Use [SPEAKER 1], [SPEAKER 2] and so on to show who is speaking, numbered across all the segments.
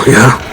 [SPEAKER 1] Yeah?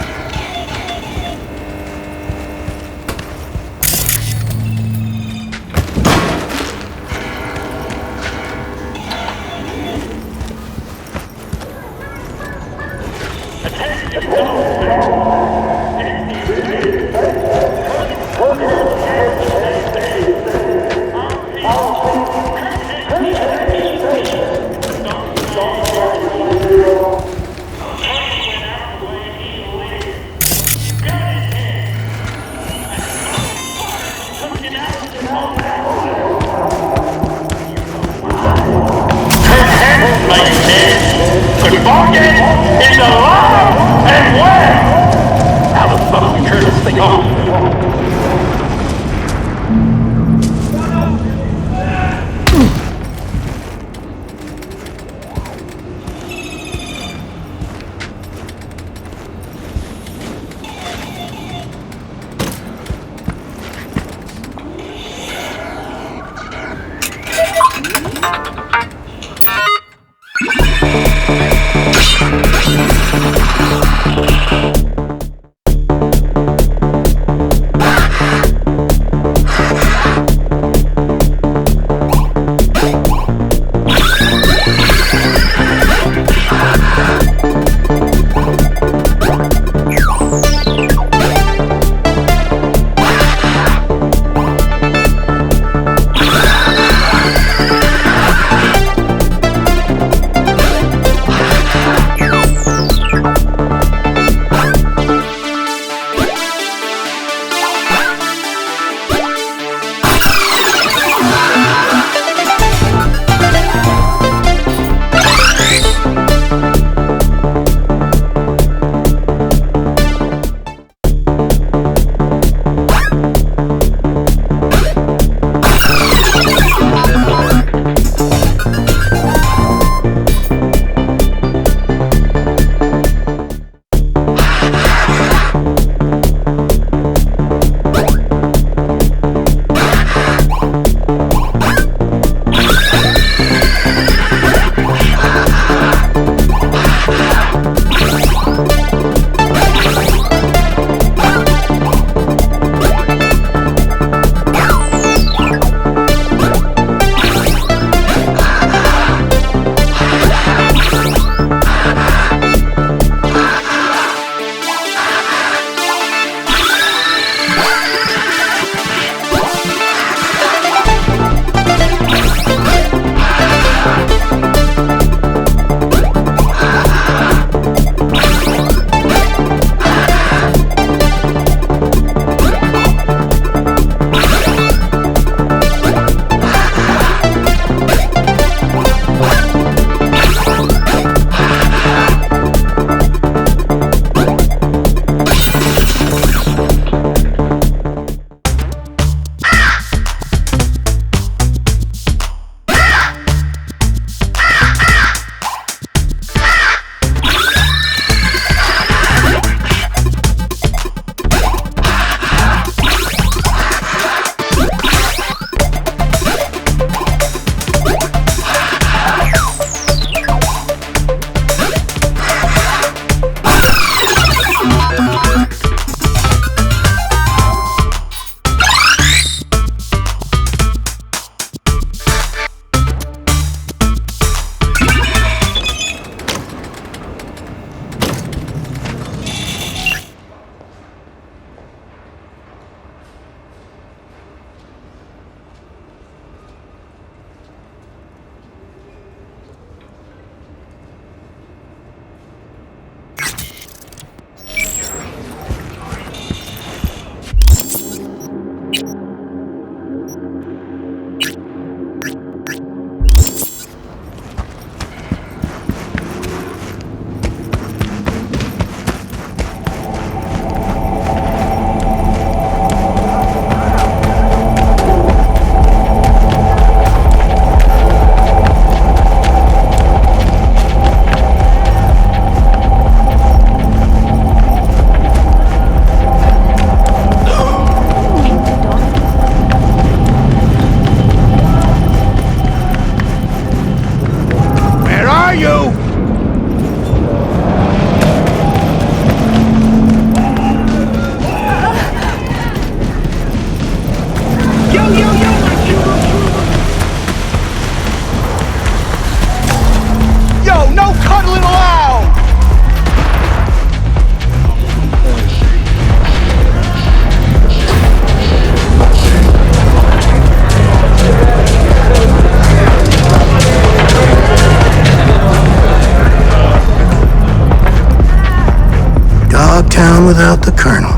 [SPEAKER 1] Town without the Colonel.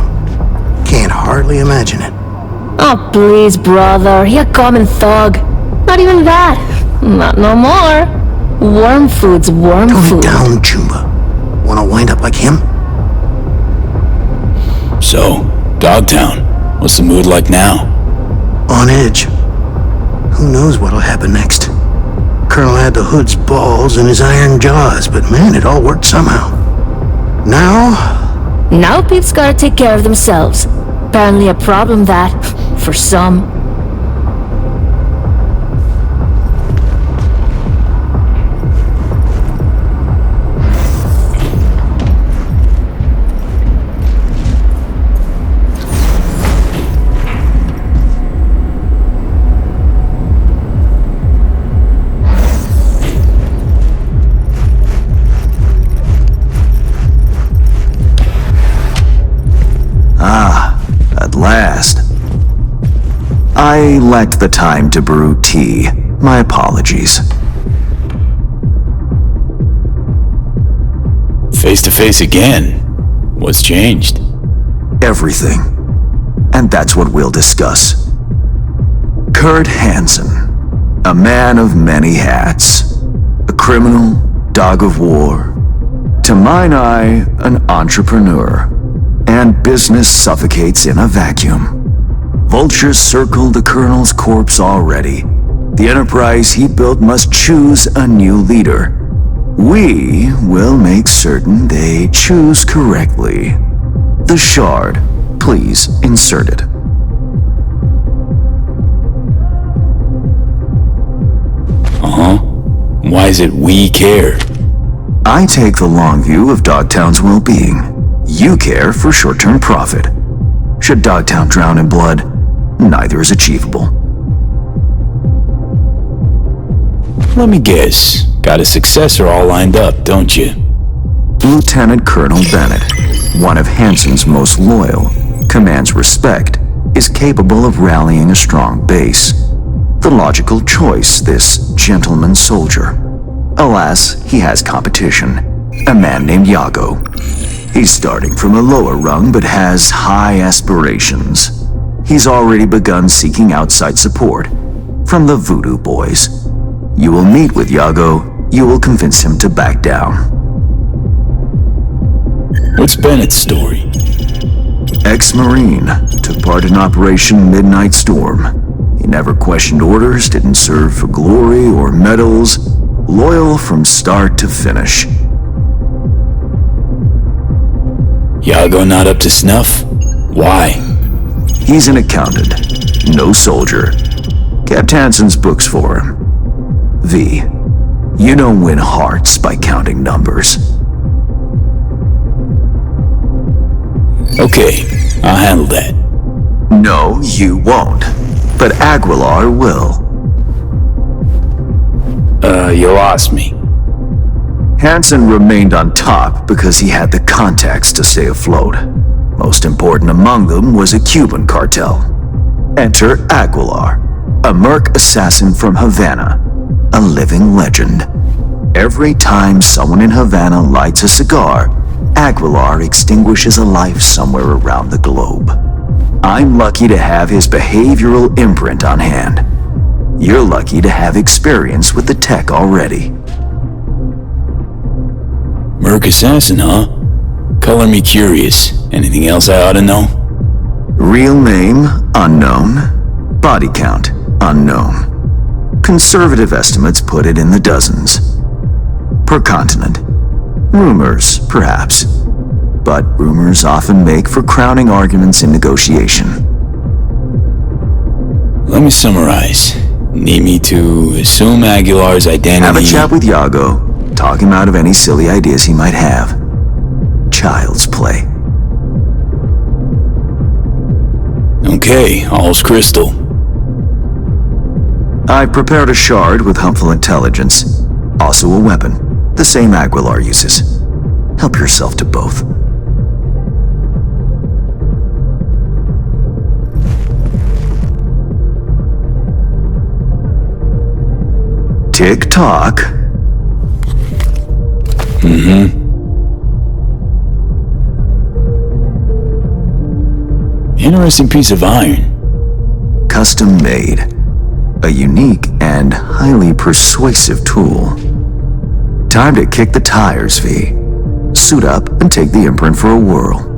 [SPEAKER 1] Can't hardly imagine it.
[SPEAKER 2] Oh, please, brother. He a common thug. Not even that. Not no more. Worm food's worm
[SPEAKER 1] Tone
[SPEAKER 2] food.
[SPEAKER 1] it down, Chumba. Wanna wind up like him?
[SPEAKER 3] So, Dogtown. What's the mood like now?
[SPEAKER 1] On edge. Who knows what'll happen next? Colonel had the Hood's balls in his iron jaws, but man, it all worked somehow.
[SPEAKER 2] Now peeps gotta take care of themselves. Apparently a problem that, for some.
[SPEAKER 4] I lacked the time to brew tea. My apologies.
[SPEAKER 3] Face to face again. What's changed?
[SPEAKER 4] Everything. And that's what we'll discuss. Kurt Hansen, a man of many hats. A criminal, dog of war. To mine eye, an entrepreneur. And business suffocates in a vacuum. Vultures circle the Colonel's corpse already. The enterprise he built must choose a new leader. We will make certain they choose correctly. The shard, please insert it.
[SPEAKER 3] Why is it we care?
[SPEAKER 4] I take the long view of Dogtown's well-being. You care for short-term profit. Should Dogtown drown in blood, neither is achievable.
[SPEAKER 3] Let me guess. Got a successor all lined up, don't you?
[SPEAKER 4] Lieutenant Colonel Bennett, one of Hansen's most loyal, commands respect, is capable of rallying a strong base. The logical choice, this gentleman soldier. Alas, he has competition, a man named Yago. He's starting from a lower rung but has high aspirations. He's already begun seeking outside support from the Voodoo Boys. You will meet with Yago. You will convince him to back down.
[SPEAKER 3] What's Bennett's story?
[SPEAKER 4] Ex-Marine, took part in Operation Midnight Storm. He never questioned orders, didn't serve for glory or medals, loyal from start to finish.
[SPEAKER 3] Yago not up to snuff? Why?
[SPEAKER 4] He's an accountant, no soldier. Kept Hansen's books for him. V, you don't win hearts by counting numbers.
[SPEAKER 3] Okay, I'll handle that.
[SPEAKER 4] No, you won't. But Aguilar will.
[SPEAKER 3] You lost me.
[SPEAKER 4] Hansen remained on top because he had the contacts to stay afloat. Most important among them was a Cuban cartel. Enter Aguilar, a merc assassin from Havana, a living legend. Every time someone in Havana lights a cigar, Aguilar extinguishes a life somewhere around the globe. I'm lucky to have his behavioral imprint on hand. You're lucky to have experience with the tech already.
[SPEAKER 3] Merc assassin, huh? Color me curious. Anything else I ought to know?
[SPEAKER 4] Real name, unknown. Body count, unknown. Conservative estimates put it in the dozens. Per continent. Rumors, perhaps. But rumors often make for crowning arguments in negotiation.
[SPEAKER 3] Let me summarize. Need me to assume Aguilar's identity?
[SPEAKER 4] Have a chat with Yago. Talk him out of any silly ideas he might have. Child's play.
[SPEAKER 3] Okay, all's crystal.
[SPEAKER 4] I've prepared a shard with helpful intelligence. Also a weapon, the same Aguilar uses. Help yourself to both. Tick-tock.
[SPEAKER 3] Interesting piece of iron.
[SPEAKER 4] Custom made. A unique and highly persuasive tool. Time to kick the tires, V. Suit up and take the imprint for a whirl.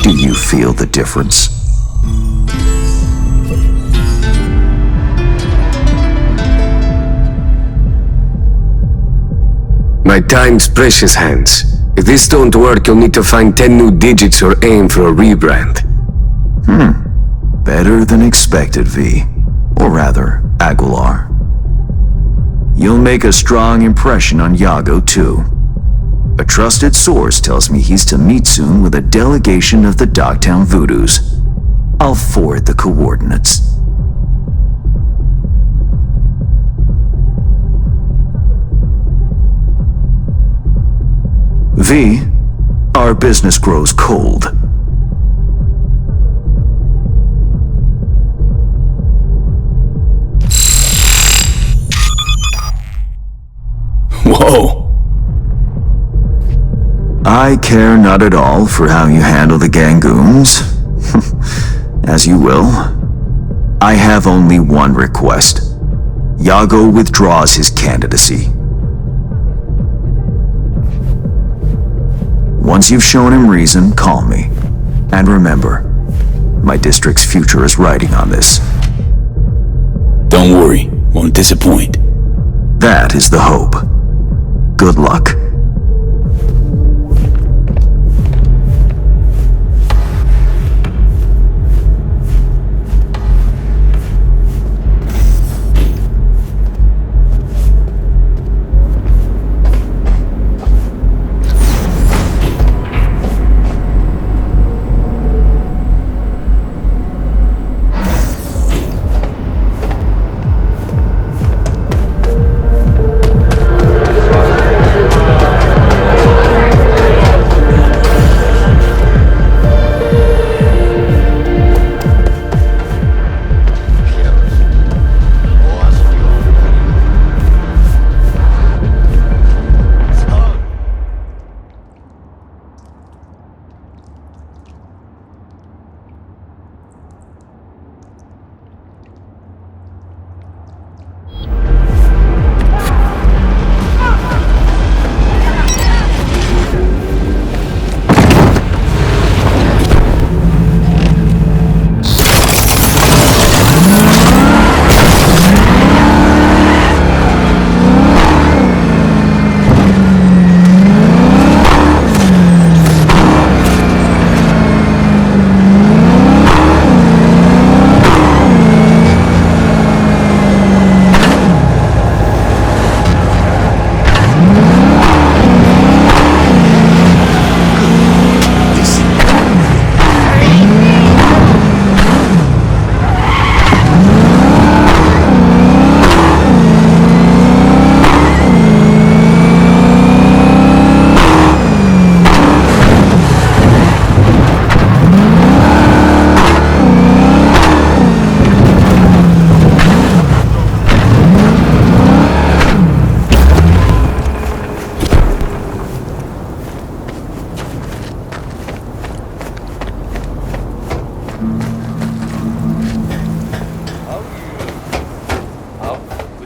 [SPEAKER 4] Do you feel the difference?
[SPEAKER 5] My time's precious, Hans. If this don't work, you'll need to find 10 new digits or aim for a rebrand.
[SPEAKER 4] Better than expected, V. Or rather, Aguilar. You'll make a strong impression on Yago, too. A trusted source tells me he's to meet soon with a delegation of the Dogtown Voodoos. I'll forward the coordinates. V, our business grows cold.
[SPEAKER 3] Whoa.
[SPEAKER 4] I care not at all for how you handle the Gangoons. As you will. I have only one request. Yago withdraws his candidacy. Once you've shown him reason, call me. And remember, my district's future is riding on this.
[SPEAKER 3] Don't worry, won't disappoint.
[SPEAKER 4] That is the hope. Good luck.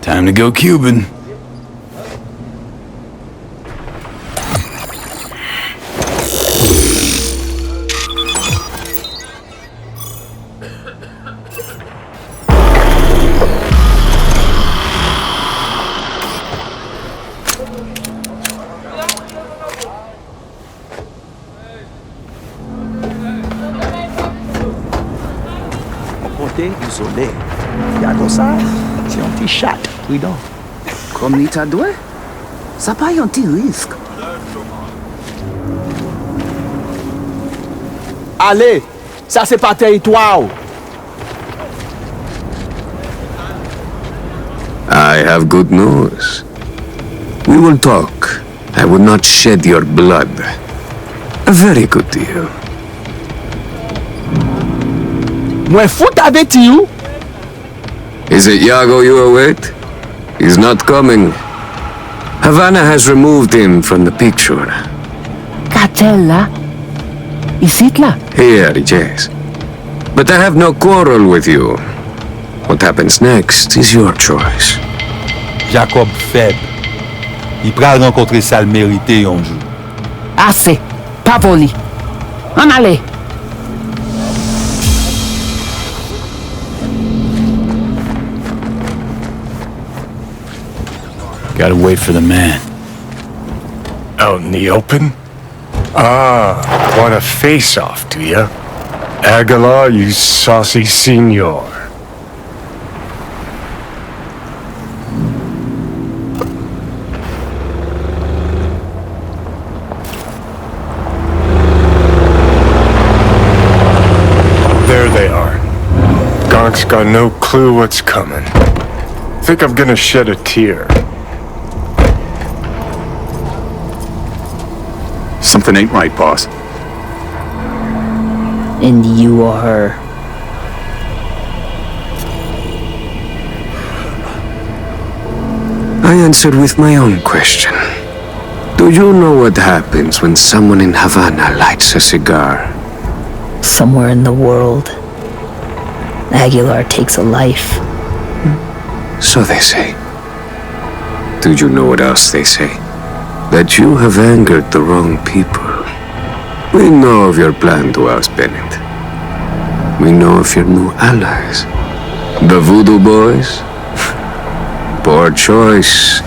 [SPEAKER 3] Time to go Cuban.
[SPEAKER 6] Côté isolé. Yago ça, c'est un petit chat, oui donc.
[SPEAKER 7] Comme ni ta doué, ça pas un petit risque.
[SPEAKER 6] Allez, ça c'est pas territoire.
[SPEAKER 5] I have good news. We will talk. I would not shed your blood. A very good deal.
[SPEAKER 6] Moi fout avec you.
[SPEAKER 5] Is it Yago you await? He's not coming. Havana has removed him from the picture.
[SPEAKER 7] Cartel là? Ici là?
[SPEAKER 5] Here, yes. But I have no quarrel with you. What happens next is your choice.
[SPEAKER 8] Jacob faible. Il pral rencontrer ça le mérité un jour.
[SPEAKER 7] Assez. Pas poli. En allez.
[SPEAKER 3] Gotta wait for the man.
[SPEAKER 9] Out in the open? Ah, want a face-off, do ya? Aguilar, you saucy senor. There they are. Gonk's got no clue what's coming. Think I'm gonna shed a tear.
[SPEAKER 5] Something ain't right, boss.
[SPEAKER 7] And you are...
[SPEAKER 5] I answered with my own question. Do you know what happens when someone in Havana lights a cigar?
[SPEAKER 7] Somewhere in the world, Aguilar takes a life.
[SPEAKER 5] So they say. Do you know what else they say? That you have angered the wrong people. We know of your plan to oust Bennett. We know of your new allies. The Voodoo Boys? Poor choice.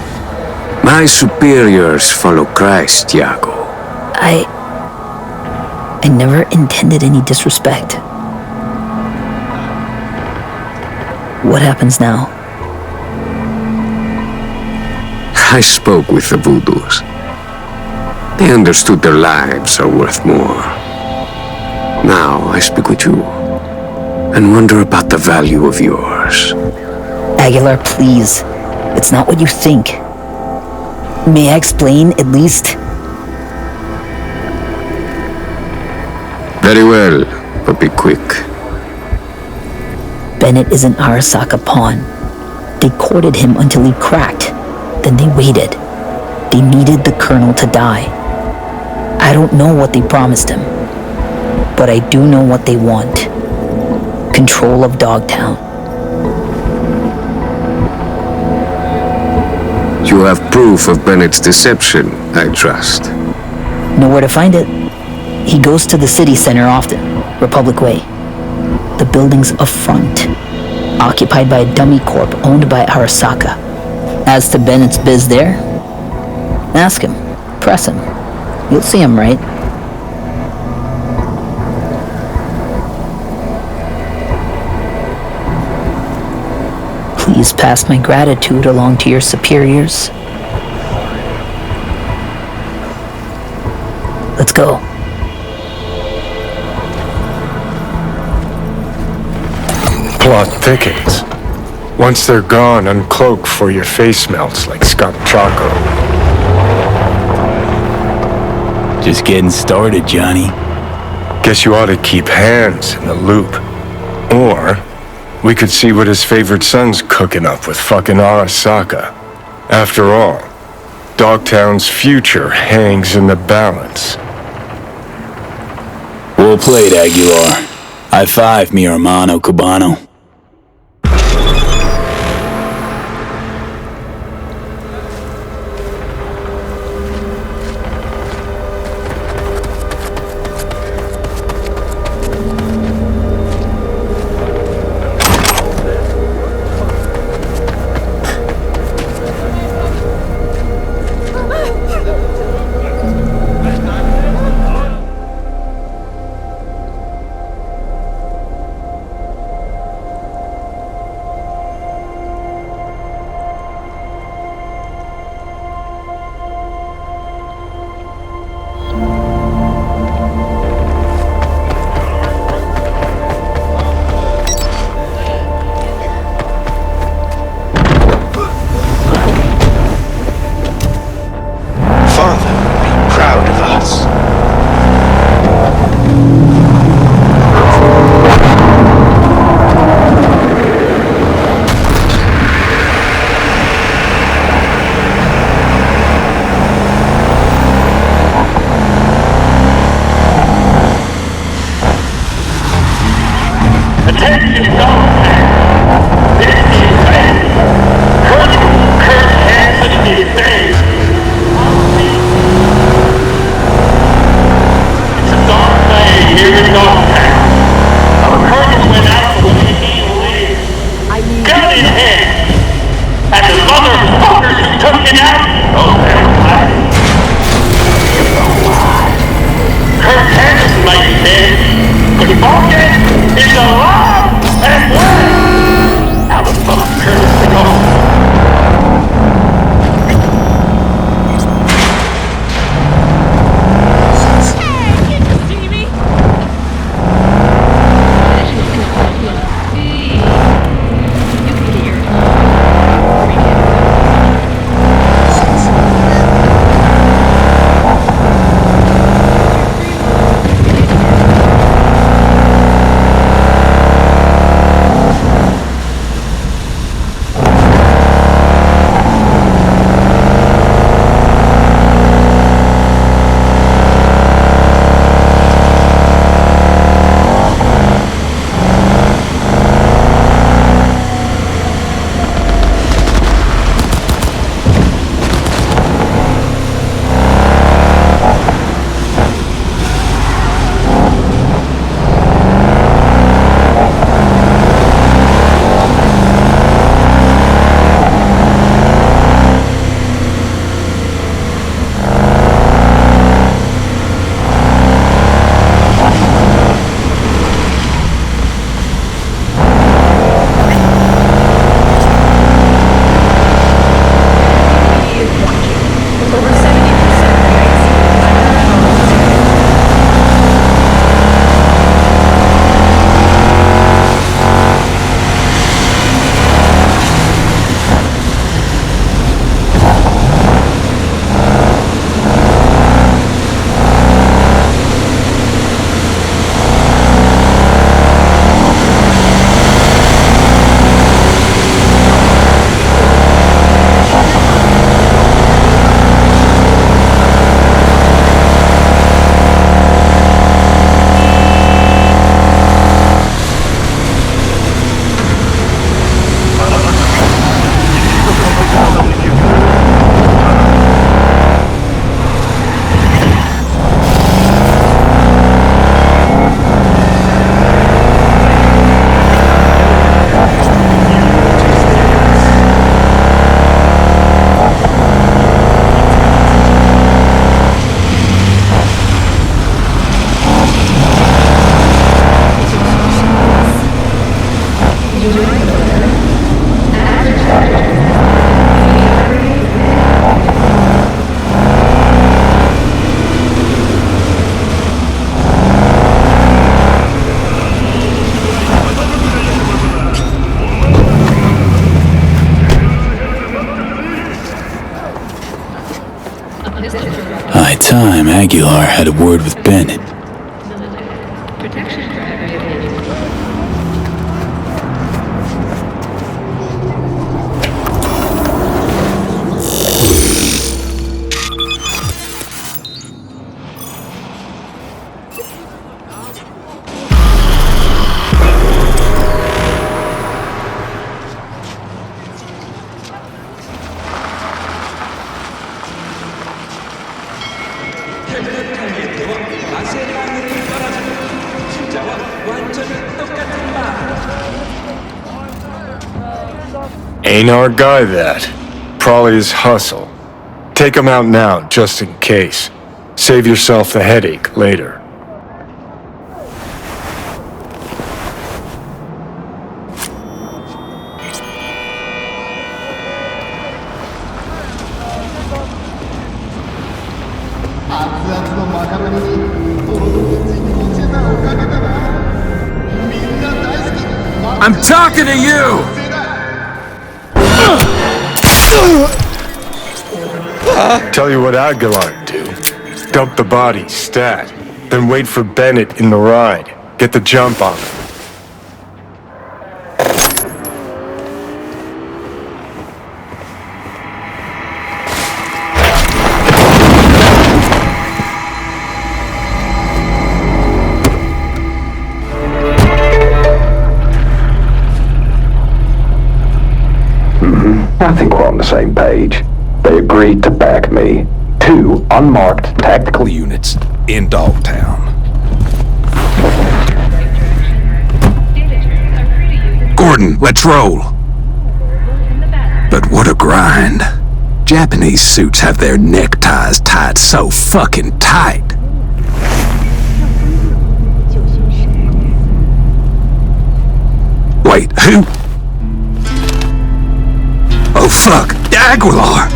[SPEAKER 5] My superiors follow Christ, Iago.
[SPEAKER 7] I never intended any disrespect. What happens now?
[SPEAKER 5] I spoke with the Voodoos. They understood their lives are worth more. Now I speak with you and wonder about the value of yours.
[SPEAKER 7] Aguilar, please. It's not what you think. May I explain, at least?
[SPEAKER 5] Very well, but be quick.
[SPEAKER 7] Bennett is an Arasaka pawn. They courted him until he cracked. Then they waited. They needed the Colonel to die. I don't know what they promised him, but I do know what they want. Control of Dogtown.
[SPEAKER 5] You have proof of Bennett's deception, I trust.
[SPEAKER 7] Know where to find it? He goes to the city center often, Republic Way. The building's a front, occupied by a dummy corp owned by Arasaka. As to Bennett's biz there, ask him, press him. You'll see him, right? Please pass my gratitude along to your superiors. Let's go.
[SPEAKER 9] Plot thickens. Once they're gone, uncloak before your face melts like Scott Choco.
[SPEAKER 3] Just getting started, Johnny.
[SPEAKER 9] Guess you ought to keep hands in the loop. Or we could see what his favorite son's cooking up with fucking Arasaka. After all, Dogtown's future hangs in the balance.
[SPEAKER 3] Well played, Aguilar. High five, mi hermano Cubano. High time Aguilar had a word with Bennett.
[SPEAKER 9] Ain't our guy that. Probably his hustle. Take him out now, just in case. Save yourself the headache later.
[SPEAKER 5] I'm talking to you!
[SPEAKER 9] Tell you what Aguilar do. Dump the body, stat. Then wait for Bennett in the ride. Get the jump on him.
[SPEAKER 10] I think we're on the same page. They agreed to back me. 2 unmarked tactical units in Dogtown.
[SPEAKER 4] Gordon, let's roll. But what a grind. Japanese suits have their neckties tied so fucking tight. Wait, who? Oh fuck, Aguilar!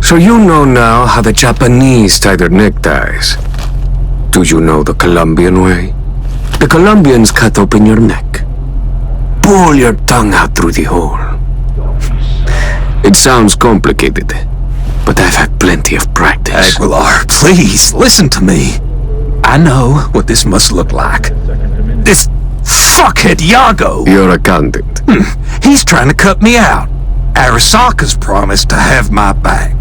[SPEAKER 5] So you know now how the Japanese tie their neckties. Do you know the Colombian way? The Colombians cut open your neck. Pull your tongue out through the hole. It sounds complicated, but I've had plenty of practice.
[SPEAKER 4] Aguilar, please, listen to me. I know what this must look like. This fuckhead Yago.
[SPEAKER 5] Your accountant.
[SPEAKER 4] He's trying to cut me out. Arasaka's promised to have my back.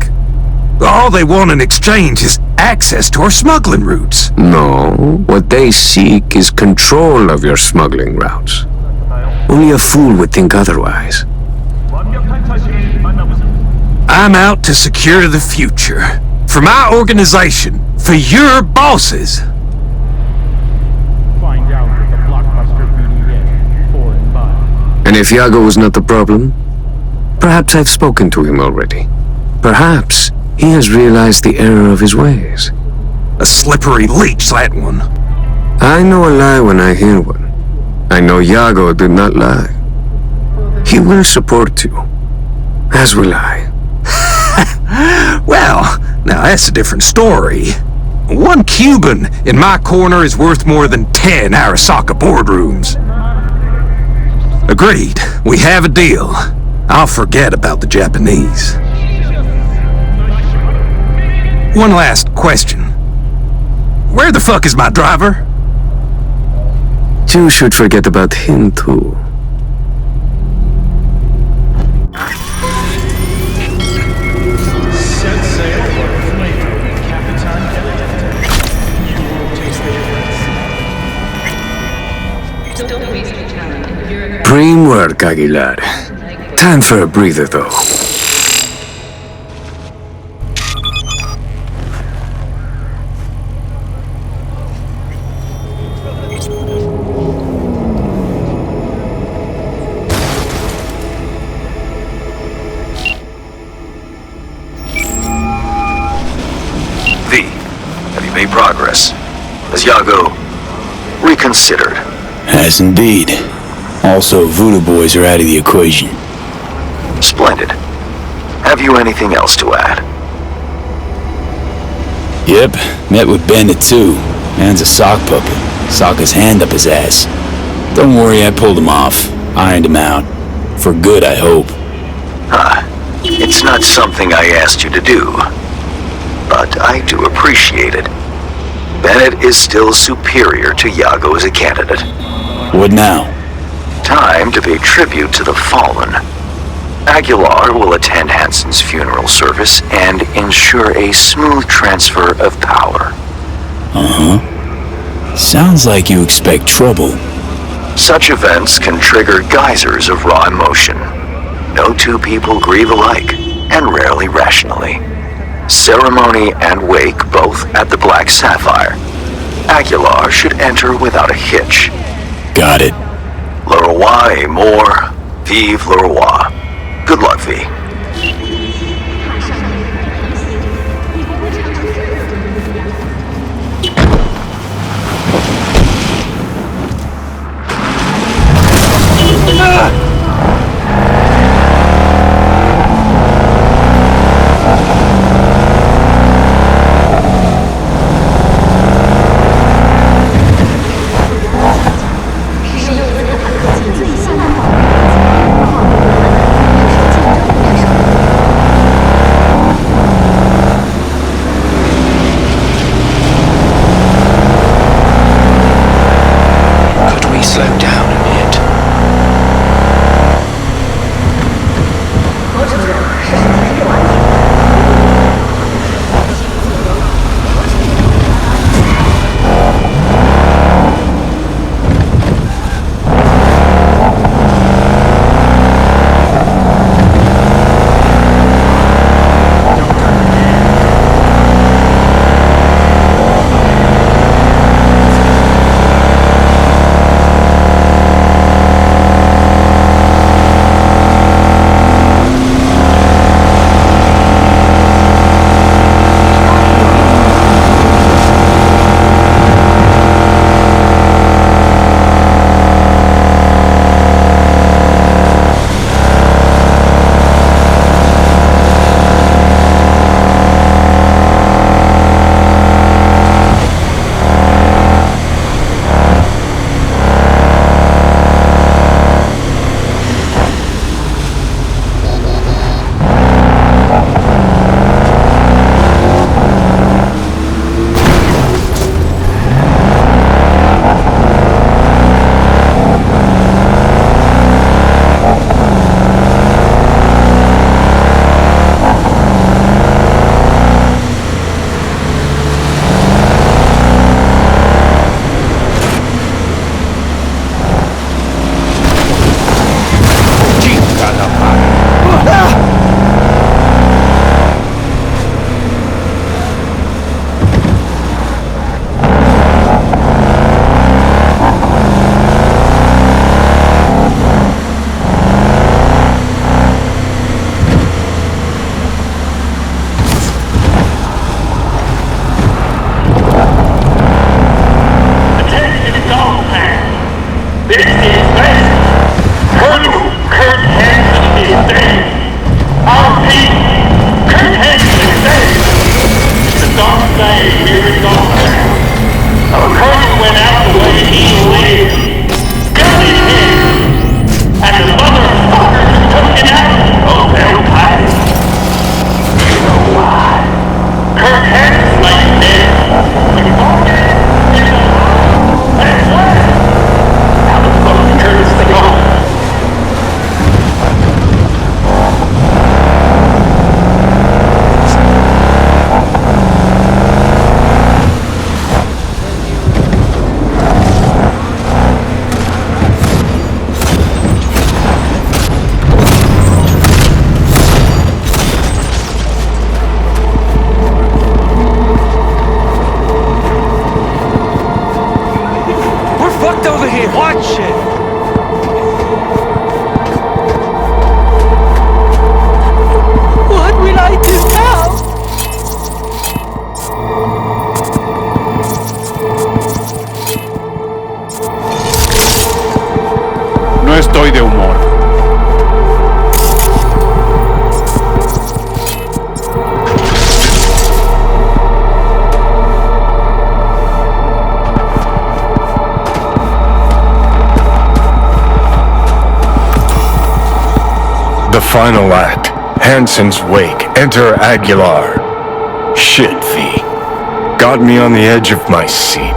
[SPEAKER 4] All they want in exchange is access to our smuggling routes.
[SPEAKER 5] No, what they seek is control of your smuggling routes. Only a fool would think otherwise.
[SPEAKER 4] I'm out to secure the future. For my organization. For your bosses.
[SPEAKER 11] Find out what the blockbuster beauty is. 4 and 5.
[SPEAKER 5] And if Yago was not the problem, perhaps I've spoken to him already. Perhaps he has realized the error of his ways.
[SPEAKER 4] A slippery leech, that one.
[SPEAKER 5] I know a lie when I hear one. I know Yago did not lie. He will support you. As will I.
[SPEAKER 4] Well, now that's a different story. 1 Cuban in my corner is worth more than 10 Arasaka boardrooms. Agreed. We have a deal. I'll forget about the Japanese. One last question. Where the fuck is my driver?
[SPEAKER 5] You should forget about him too. Supreme work, Aguilar. Time for a breather, though.
[SPEAKER 4] V, have you made progress? Has Yago reconsidered?
[SPEAKER 3] Has indeed. Also, Voodoo Boys are out of the equation.
[SPEAKER 4] Splendid. Have you anything else to add?
[SPEAKER 3] Yep, met with Bandit too. Man's a sock puppet. Sock his hand up his ass. Don't worry, I pulled him off. Ironed him out. For good, I hope.
[SPEAKER 4] It's not something I asked you to do, but I do appreciate it. Bennett is still superior to Iago as a candidate.
[SPEAKER 3] What now?
[SPEAKER 4] Time to pay tribute to the fallen. Aguilar will attend Hansen's funeral service and ensure a smooth transfer of power.
[SPEAKER 3] Sounds like you expect trouble.
[SPEAKER 4] Such events can trigger geysers of raw emotion. No two people grieve alike, and rarely rationally. Ceremony and wake both at the Black Sapphire. Aguilar should enter without a hitch.
[SPEAKER 3] Got it.
[SPEAKER 4] Le roi est mort, vive le roi. Good luck, V.
[SPEAKER 8] estoy de humor.
[SPEAKER 9] The final act. Hansen's wake. Enter Aguilar. Shit, V. Got me on the edge of my seat.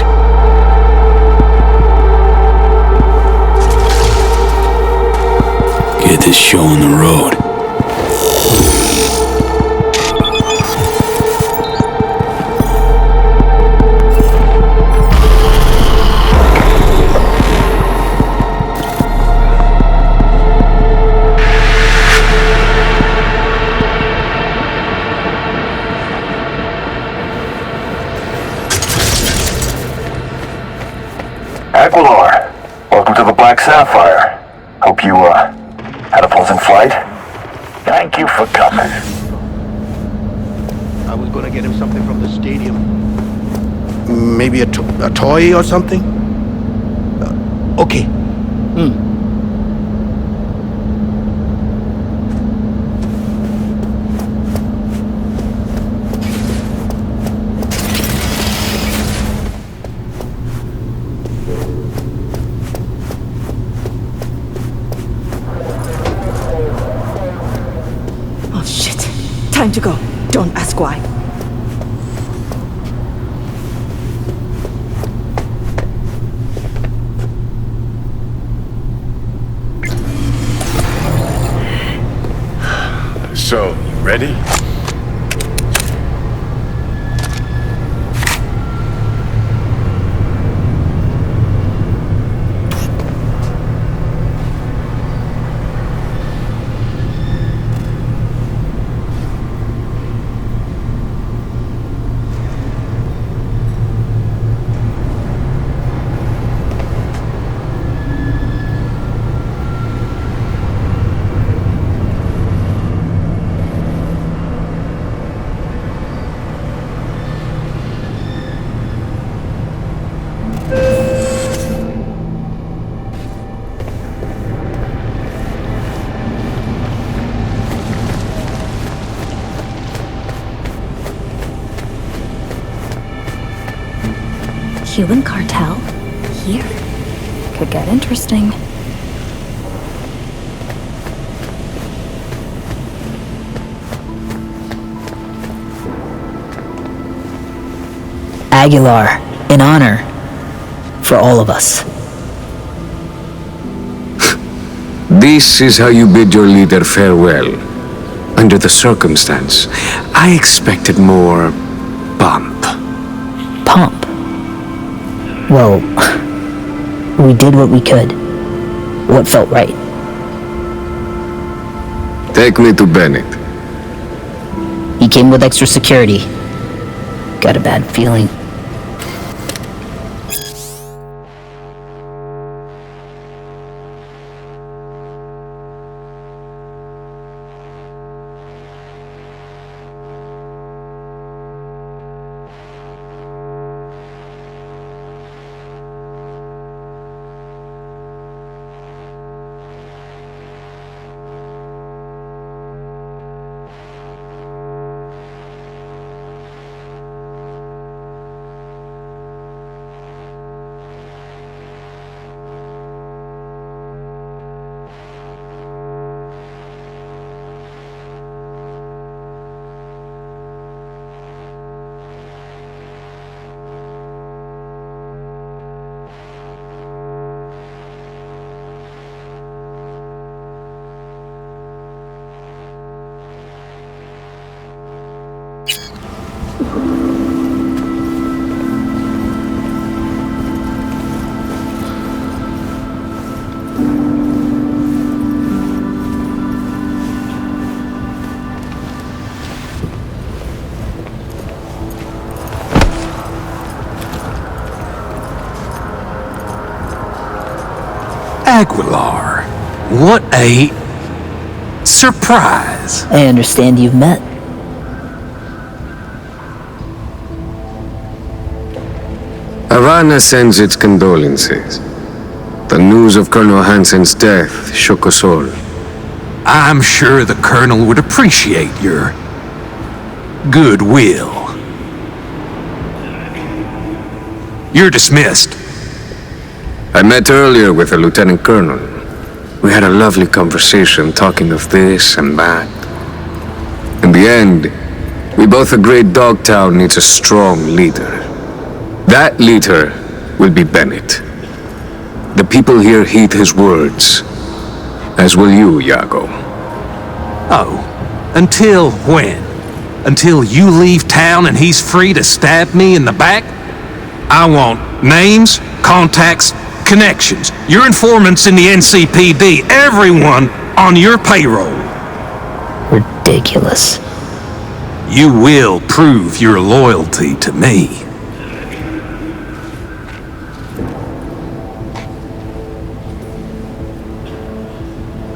[SPEAKER 3] Get this show on the road.
[SPEAKER 10] Aguilar, welcome to the Black Sapphire. Hope you, had a pleasant flight. Thank you for coming.
[SPEAKER 6] I was gonna get him something from the stadium. Maybe a toy or something? Okay.
[SPEAKER 12] Oh shit. Time to go. Don't ask why.
[SPEAKER 9] So, you ready?
[SPEAKER 2] Cuban cartel? Here? Could get interesting.
[SPEAKER 7] Aguilar, in honor. For all of us.
[SPEAKER 5] This is how you bid your leader farewell. Under the circumstance, I expected more bump.
[SPEAKER 7] Pomp. Well, we did what we could. What felt right.
[SPEAKER 5] Take me to Bennett.
[SPEAKER 7] He came with extra security. Got a bad feeling.
[SPEAKER 13] Aguilar, what a surprise.
[SPEAKER 7] I understand you've met.
[SPEAKER 5] Havana sends its condolences. The news of Colonel Hansen's death shook us all.
[SPEAKER 13] I'm sure the Colonel would appreciate your goodwill. You're dismissed.
[SPEAKER 5] I met earlier with the Lieutenant Colonel. We had a lovely conversation talking of this and that. In the end, we both agreed Dogtown needs a strong leader. That leader will be Bennett. The people here heed his words, as will you, Iago.
[SPEAKER 13] Oh, until when? Until you leave town and he's free to stab me in the back? I want names, contacts, connections, your informants in the NCPD, everyone on your payroll.
[SPEAKER 7] Ridiculous.
[SPEAKER 13] You will prove your loyalty to me.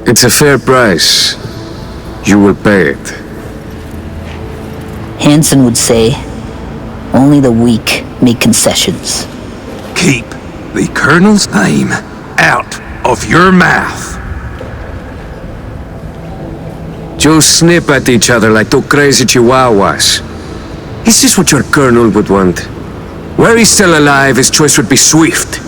[SPEAKER 5] It's a fair price. You will pay it.
[SPEAKER 7] Hansen would say, only the weak make concessions.
[SPEAKER 13] Keep the Colonel's name out of your mouth.
[SPEAKER 5] Just snip at each other like two crazy chihuahuas. Is this what your Colonel would want? Were he still alive, his choice would be swift.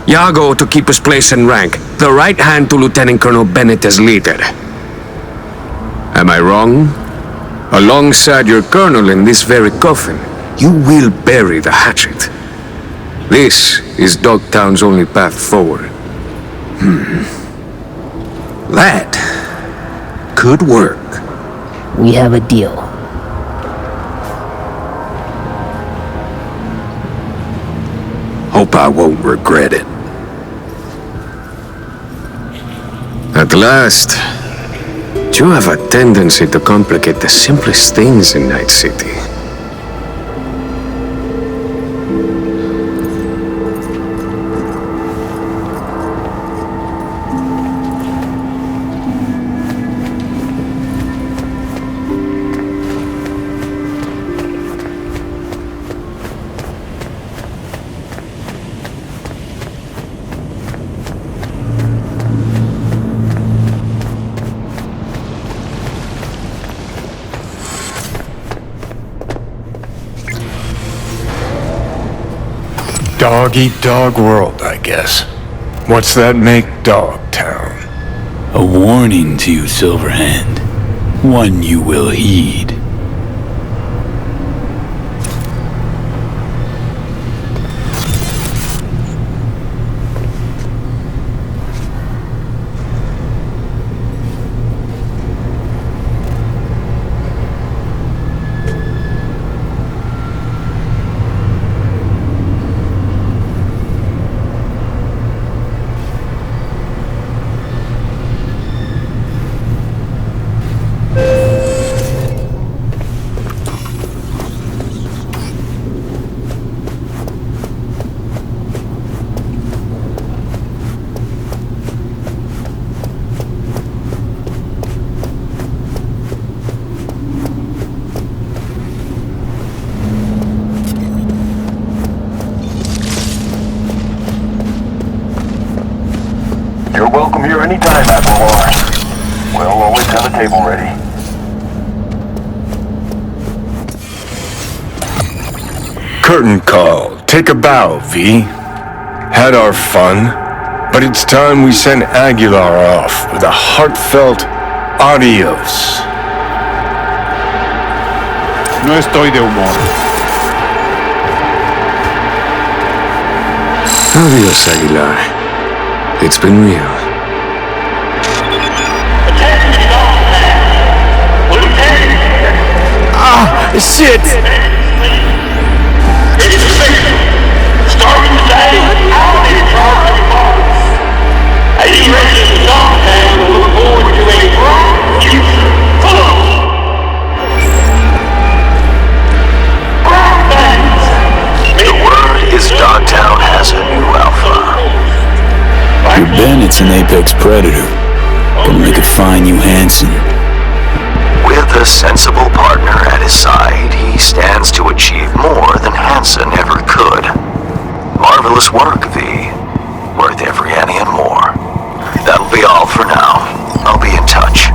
[SPEAKER 5] Iago to keep his place in rank, the right hand to Lieutenant Colonel Bennett as leader. Am I wrong? Alongside your Colonel in this very coffin, you will bury the hatchet. This is Dogtown's only path forward.
[SPEAKER 13] That could work.
[SPEAKER 7] We have a deal.
[SPEAKER 13] Hope I won't regret it.
[SPEAKER 5] At last, you have a tendency to complicate the simplest things in Night City.
[SPEAKER 9] Dog-eat-dog world, I guess. What's that make Dogtown?
[SPEAKER 3] A warning to you, Silverhand. One you will heed.
[SPEAKER 10] You're welcome here anytime, Applebar. We'll always have a table ready.
[SPEAKER 9] Curtain call. Take a bow, V. Had our fun, but it's time we send Aguilar off with a heartfelt adios.
[SPEAKER 8] No estoy de humor.
[SPEAKER 5] Adios, Aguilar. It's been real.
[SPEAKER 6] Ah, shit!
[SPEAKER 14] It's official. Starting today, I'll be in charge of parties. And you residents of Dogtown will look forward to a bright future full of bright things.
[SPEAKER 10] The word is Dogtown has a new alpha.
[SPEAKER 3] Your Bennett's an apex predator. Gonna make a fine you Hansen.
[SPEAKER 10] With a sensible partner at his side, he stands to achieve more than Hansen ever could. Marvelous work, V. Worth every penny and more. That'll be all for now. I'll be in touch.